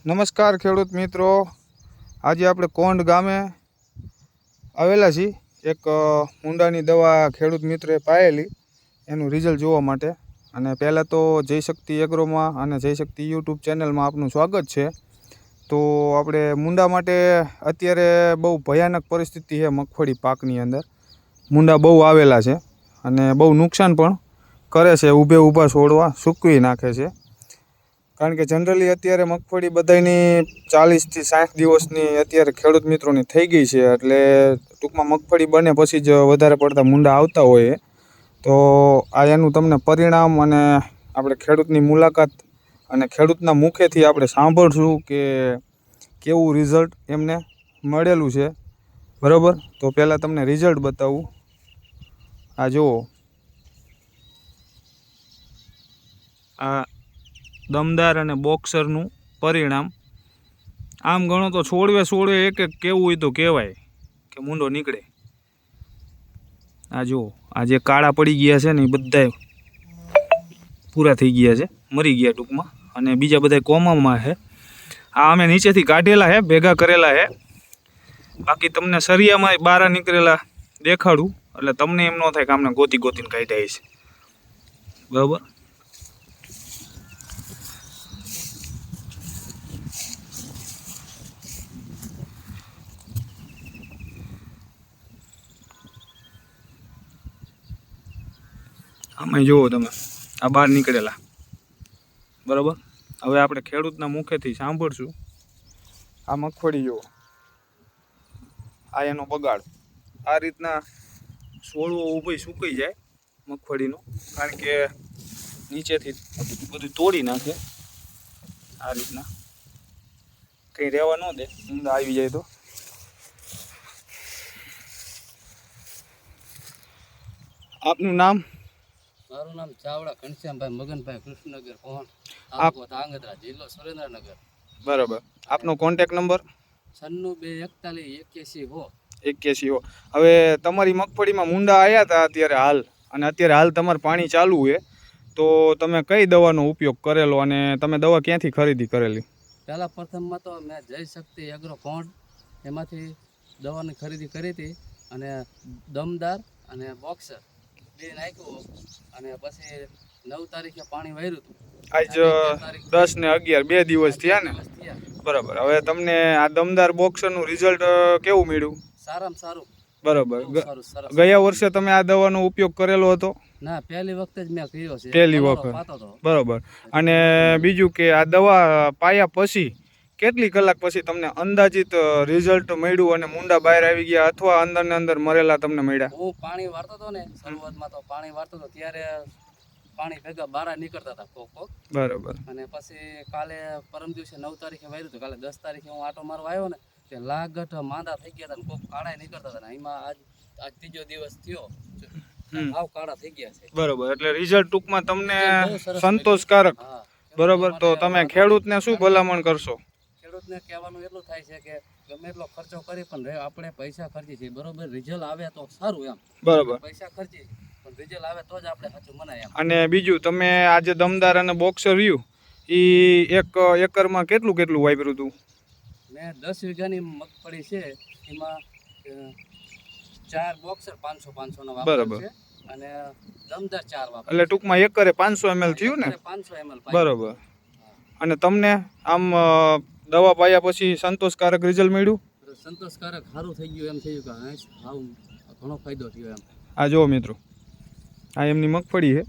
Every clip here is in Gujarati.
નમસ્કાર ખેડૂત મિત્રો, આજે આપણે કોંડ ગામે આવેલા છીએ એક મૂંડાની દવા ખેડૂત મિત્રોએ પાયેલી એનું રિઝલ્ટ જોવા માટે. અને પહેલાં તો જય શક્તિ એગ્રોમાં અને જય શક્તિ યુટ્યુબ ચેનલમાં આપનું સ્વાગત છે. તો આપણે મૂંડા માટે અત્યારે બહુ ભયાનક પરિસ્થિતિ છે. મગફળી પાકની અંદર મૂંડા બહુ આવેલા છે અને બહુ નુકસાન પણ કરે છે. ઊભા છોડવા સૂકવી નાખે છે. કારણ કે જનરલી અત્યારે મગફળી બધાની 40 થી 60 દિવસની અત્યારે ખેડૂત મિત્રોની થઈ ગઈ છે. એટલે ટૂંકમાં મગફળી બને પછી જ વધારે પડતા મૂંડા આવતા હોય. તો આ એનું તમને પરિણામ અને આપણે ખેડૂતની મુલાકાત અને ખેડૂતના મુખેથી આપણે સાંભળશું કે કેવું રિઝલ્ટ એમને મળેલું છે. બરાબર, તો પહેલાં તમને રિઝલ્ટ બતાવું. આ જુઓ, આ દમદાર અને બોક્સરનું પરિણામ. આમ ગણો તો છોડવે એક એક કેવું હોય તો કહેવાય કે મૂંડો નીકળે. આ જુઓ, આ જે કાળા પડી ગયા છે ને એ બધા પૂરા થઈ ગયા છે, મરી ગયા ટૂંકમાં. અને બીજા બધા કોમામાં છે. આ અમે નીચેથી કાઢેલા છે, ભેગા કરેલા છે. બાકી તમને સરિયામાં બારા નીકળેલા દેખાડું એટલે તમને એમ ન થાય કે આમને ગોતીને કાઢ્યા છે. બરાબર, આમાં જુઓ તમે, આ બહાર નીકળેલા. બરાબર, હવે આપણે ખેડૂતના મુખેથી સાંભળશું. આ મગફળી જુઓ, આ એનો બગાડ. આ રીતના છોડવો ઊભી સૂકાઈ જાય મગફળીનો, કારણ કે નીચેથી બધું તોડી નાખે. આ રીતના કંઈ રહેવા ન દે, ઊંડા આવી જાય તો. આપનું નામ? મારું નામ ચાવડા ઘનશ્યામભાઈ મગનભાઈ, કૃષ્ણનગર કોણ, તાલુકો ધાંગધ્રા, જિલ્લો સુરેન્દ્રનગર. બરાબર, આપનો કોન્ટેક્ટ નંબર? 96 હવે તમારી મગફળીમાં મૂંડા આવ્યા હતા અત્યારે હાલ, અને અત્યારે હાલ તમારે પાણી ચાલુ છે, તો તમે કઈ દવાનો ઉપયોગ કરેલો અને તમે દવા ક્યાંથી ખરીદી કરેલી? પહેલા પ્રથમમાં તો મેં જય શક્તિ એગ્રો કોણ એમાંથી દવાની ખરીદી કરી હતી. અને દમદાર અને બોક્સર બે નાખ્યું. અને પછી 9 તારીખે પાણી વાર્યું હતું. આજ 10 ને 11 2 દિવસ થયા ને? બરાબર, હવે તમને આ દમદાર બોક્સરનું રિઝલ્ટ કેવું મળ્યું? સારામાં સારું. બરાબર, ગયા વર્ષે તમે આ દવાનો ઉપયોગ કરેલો હતો? ના, પહેલી વખત જ મેં કર્યો છે. પહેલી વખત, બરાબર. અને બીજું કે આ દવા પાયા પછી કેટલી કલાક પછી તમને અંદાજિત રિઝલ્ટ મળ્યું અને મૂંડા બહાર આવી ગયા અથવા અંદર ને અંદર મરેલા તમને મળ્યા? હું પાણી વાળતો હતો ને શરૂઆતમાં, તો પાણી વાળતો હતો ત્યારે પાણી ભેગા બારા નીકળતા હતા કોક. બરાબર. અને પછી કાલે પરમ દિવસે 9 તારીખે વાર્યું હતું. કાલે 10 તારીખે હું આટો મારવા આવ્યો ને, તે લાગઠ માંદા થઈ ગયા હતા ને કોક કાળા નીકળતા હતા. એમાં આજ ત્રીજો દિવસ થયો, આવ કાળા થઈ ગયા છે. બરાબર, એટલે રિઝલ્ટ ટૂંકમાં તમને સંતોષકારક. બરાબર, તો તમે ખેડૂતને શું ભલામણ કરશો? ખેડૂતને કહેવાનું એટલું થાય છે કે ગમે એટલો ખર્ચો કરી પણ આપણે પૈસા ખર્ચી છે, બરોબર, રિઝલ્ટ આવે તો સારું એમ. બરાબર, પૈસા ખર્ચી પણ રિઝલ્ટ આવે તો જ આપણે સાચું મનાય એમ. અને બીજું, તમે આજે દમદાર અને બોક્સર રહ્યું એ એક એકરમાં કેટલું વાપર્યું હતું? મેં 10 વીઘાની મગફળી છે, એમાં 4 બોક્સર 500 ના વાપર્યા છે અને દમદાર 4 વાપર્યા. એટલે ટૂંકમાં એકરે 500 ml થયું ને? 500 ml. બરાબર. અને તમને આમ દવા પાયા પછી સંતોષકારક રિઝલ્ટ મળ્યું? સંતોષકારક સારું થઈ ગયું, એમ થયું કે હા ઘણો ફાયદો થયો એમ. આ જુઓ મિત્રો, આ એમની મગફળી છે.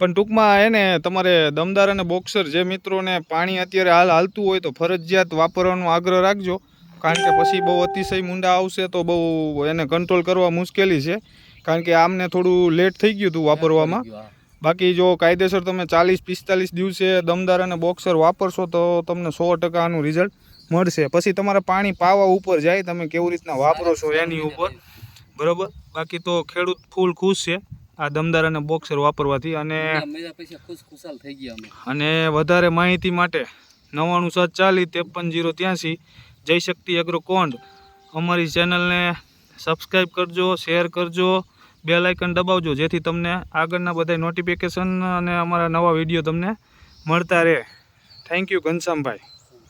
પણ ટૂંકમાં એને તમારે દમદાર અને બોક્સર જે મિત્રોને પાણી અત્યારે હાલતું હોય તો ફરજિયાત વાપરવાનો આગ્રહ રાખજો. કારણ કે પછી બહુ અતિશય મૂંડા આવશે તો બહુ એને કંટ્રોલ કરવા મુશ્કેલી છે. કારણ કે આમને થોડું લેટ થઈ ગયું હતું વાપરવામાં. બાકી જો કાયદેસર તમે 40-45 દિવસે દમદાર અને બોક્સર વાપરશો તો તમને 100% આનું રિઝલ્ટ મળશે. પછી તમારે પાણી પાવા ઉપર જાય, તમે કેવી રીતના વાપરો છો એની ઉપર. બરાબર, બાકી તો ખેડૂત ફૂલ ખુશ છે આ દમદાર અને બોક્સર વાપરવાથી. અને વધારે માહિતી માટે 9974405383 જય શક્તિ એગ્રો કોંડ અમારી ચેનલને સબસ્ક્રાઈબ કરજો, શેર કરજો, બેલ આઇકન દબાવજો, જેથી તમને આગળના બધા નોટિફિકેશન અને અમારા નવા વિડીયો તમને મળતા રહે. Thank you Ghanshyambhai.